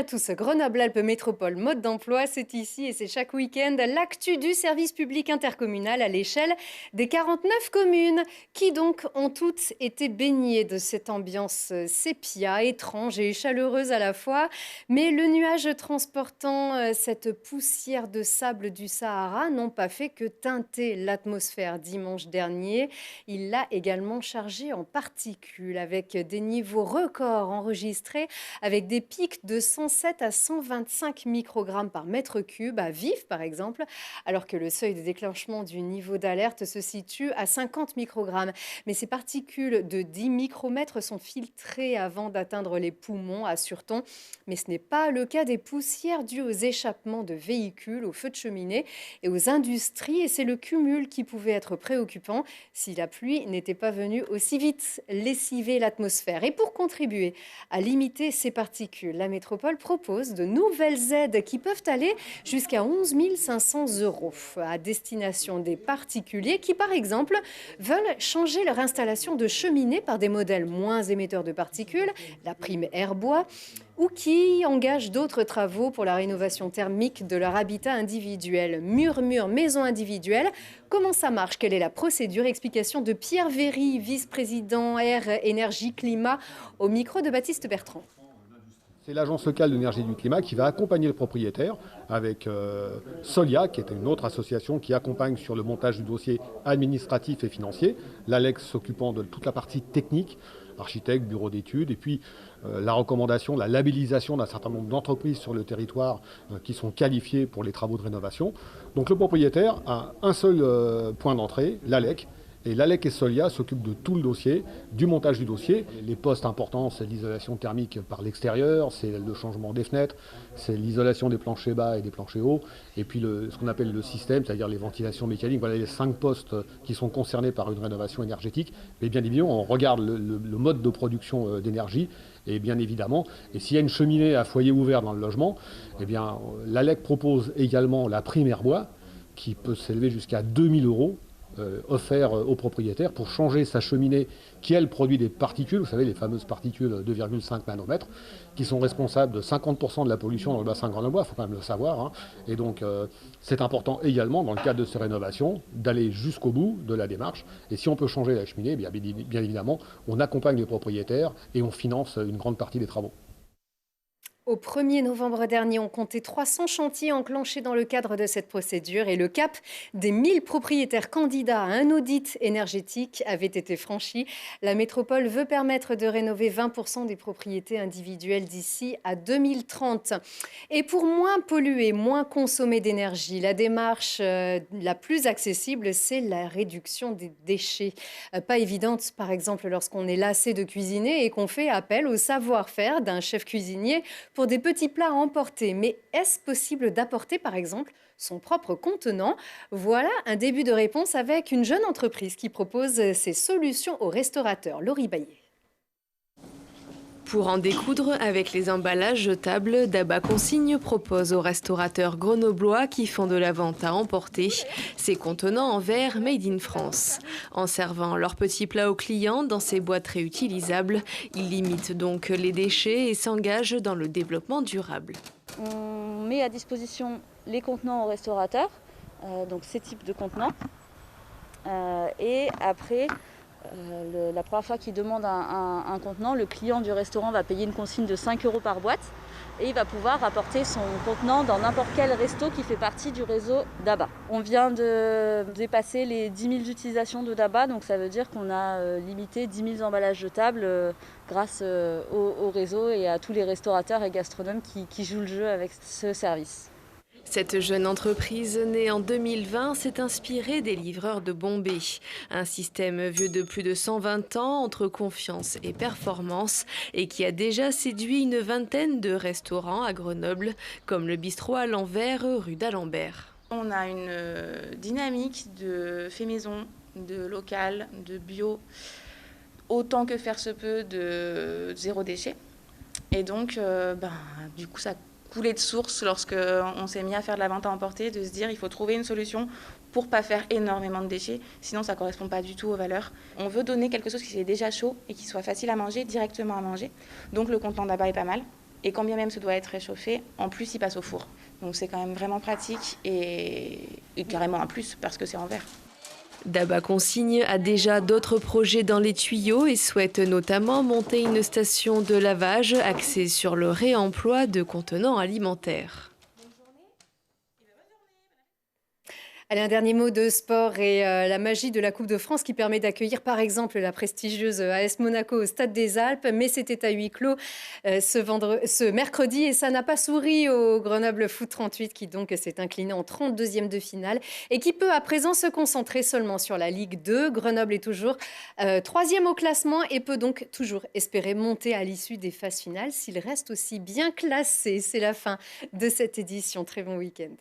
à tous, Grenoble-Alpes Métropole mode d'emploi, c'est ici et c'est chaque week-end l'actu du service public intercommunal à l'échelle des 49 communes qui donc ont toutes été baignées de cette ambiance sépia, étrange et chaleureuse à la fois. Mais le nuage transportant cette poussière de sable du Sahara n'ont pas fait que teinter l'atmosphère dimanche dernier. Il l'a également chargé en particules avec des niveaux records enregistrés avec des pics de 107 à 125 microgrammes par mètre cube à Vif, par exemple, alors que le seuil de déclenchement du niveau d'alerte se situe à 50 microgrammes. Mais ces particules de 10 micromètres sont filtrées avant d'atteindre les poumons, assure-t-on. Mais ce n'est pas le cas des poussières dues aux échappements de véhicules, aux feux de cheminée et aux industries. Et c'est le cumul qui pouvait être préoccupant si la pluie n'était pas venue aussi vite lessiver l'atmosphère. Et pour contribuer à limiter ces particules, la métropole propose de nouvelles aides qui peuvent aller jusqu'à 11 500 € à destination des particuliers qui, par exemple, veulent changer leur installation de cheminée par des modèles moins émetteurs de particules, la prime Airbois, ou qui engagent d'autres travaux pour la rénovation thermique de leur habitat individuel. Murmure, maison individuelle. Comment ça marche? Quelle est la procédure? Explication de Pierre Véry, vice-président Air, Énergie, Climat, au micro de Baptiste Bertrand. C'est l'Agence locale de l'énergie et du climat qui va accompagner le propriétaire avec Solia, qui est une autre association qui accompagne sur le montage du dossier administratif et financier, l'ALEX s'occupant de toute la partie technique, architecte, bureau d'études, et puis la recommandation, la labellisation d'un certain nombre d'entreprises sur le territoire qui sont qualifiées pour les travaux de rénovation. Donc le propriétaire a un seul point d'entrée, l'ALEC. Et l'ALEC et Solia s'occupent de tout le dossier, du montage du dossier. Les postes importants, c'est l'isolation thermique par l'extérieur, c'est le changement des fenêtres, c'est l'isolation des planchers bas et des planchers hauts, et puis ce qu'on appelle le système, c'est-à-dire les ventilations mécaniques. Voilà les 5 postes qui sont concernés par une rénovation énergétique. Mais bien évidemment, on regarde le mode de production d'énergie, et bien évidemment, et s'il y a une cheminée à foyer ouvert dans le logement, eh bien l'ALEC propose également la prime Airbois, qui peut s'élever jusqu'à 2 000 € offert au propriétaire pour changer sa cheminée qui, elle, produit des particules, vous savez, les fameuses particules 2,5 nanomètres, qui sont responsables de 50% de la pollution dans le bassin grenoblois, il faut quand même le savoir. Hein. Et donc, c'est important également, dans le cadre de ces rénovations, d'aller jusqu'au bout de la démarche. Et si on peut changer la cheminée, bien évidemment, on accompagne les propriétaires et on finance une grande partie des travaux. Au 1er novembre dernier, on comptait 300 chantiers enclenchés dans le cadre de cette procédure et le cap des 1000 propriétaires candidats à un audit énergétique avait été franchi. La métropole veut permettre de rénover 20% des propriétés individuelles d'ici à 2030. Et pour moins polluer, moins consommer d'énergie, la démarche la plus accessible, c'est la réduction des déchets. Pas évidente, par exemple, lorsqu'on est lassé de cuisiner et qu'on fait appel au savoir-faire d'un chef cuisinier pour des petits plats à emporter. Mais est-ce possible d'apporter, par exemple, son propre contenant? Voilà un début de réponse avec une jeune entreprise qui propose ces solutions aux restaurateurs. Laurie Baillet. Pour en découdre avec les emballages jetables, Daba Consigne propose aux restaurateurs grenoblois qui font de la vente à emporter ces contenants en verre made in France. En servant leurs petits plats aux clients dans ces boîtes réutilisables, ils limitent donc les déchets et s'engagent dans le développement durable. On met à disposition les contenants aux restaurateurs, donc ces types de contenants. Et après, la première fois qu'il demande un contenant, le client du restaurant va payer une consigne de 5 € par boîte et il va pouvoir apporter son contenant dans n'importe quel resto qui fait partie du réseau Daba. On vient de dépasser les 10 000 utilisations de Daba, donc ça veut dire qu'on a limité 10 000 emballages jetables grâce au réseau et à tous les restaurateurs et gastronomes qui jouent le jeu avec ce service. Cette jeune entreprise, née en 2020, s'est inspirée des livreurs de Bombay. Un système vieux de plus de 120 ans, entre confiance et performance, et qui a déjà séduit une vingtaine de restaurants à Grenoble, comme le bistrot à l'envers, rue d'Alembert. On a une dynamique de fait maison, de local, de bio, autant que faire se peut de zéro déchet. Et donc, du coup, ça coulé de source lorsqu'on s'est mis à faire de la vente à emporter, de se dire il faut trouver une solution pour ne pas faire énormément de déchets, sinon ça ne correspond pas du tout aux valeurs. On veut donner quelque chose qui est déjà chaud et qui soit facile à manger, directement à manger. Donc le contenant Daba est pas mal. Et quand bien même ce doit être réchauffé, en plus il passe au four. Donc c'est quand même vraiment pratique et carrément un plus parce que c'est en verre. Daba Consigne a déjà d'autres projets dans les tuyaux et souhaite notamment monter une station de lavage axée sur le réemploi de contenants alimentaires. Allez, un dernier mot de sport et la magie de la Coupe de France qui permet d'accueillir par exemple la prestigieuse AS Monaco au Stade des Alpes. Mais c'était à huis clos ce mercredi et ça n'a pas souri au Grenoble Foot 38 qui donc s'est incliné en 32e de finale et qui peut à présent se concentrer seulement sur la Ligue 2. Grenoble est toujours 3e au classement et peut donc toujours espérer monter à l'issue des phases finales s'il reste aussi bien classé. C'est la fin de cette édition. Très bon week-end.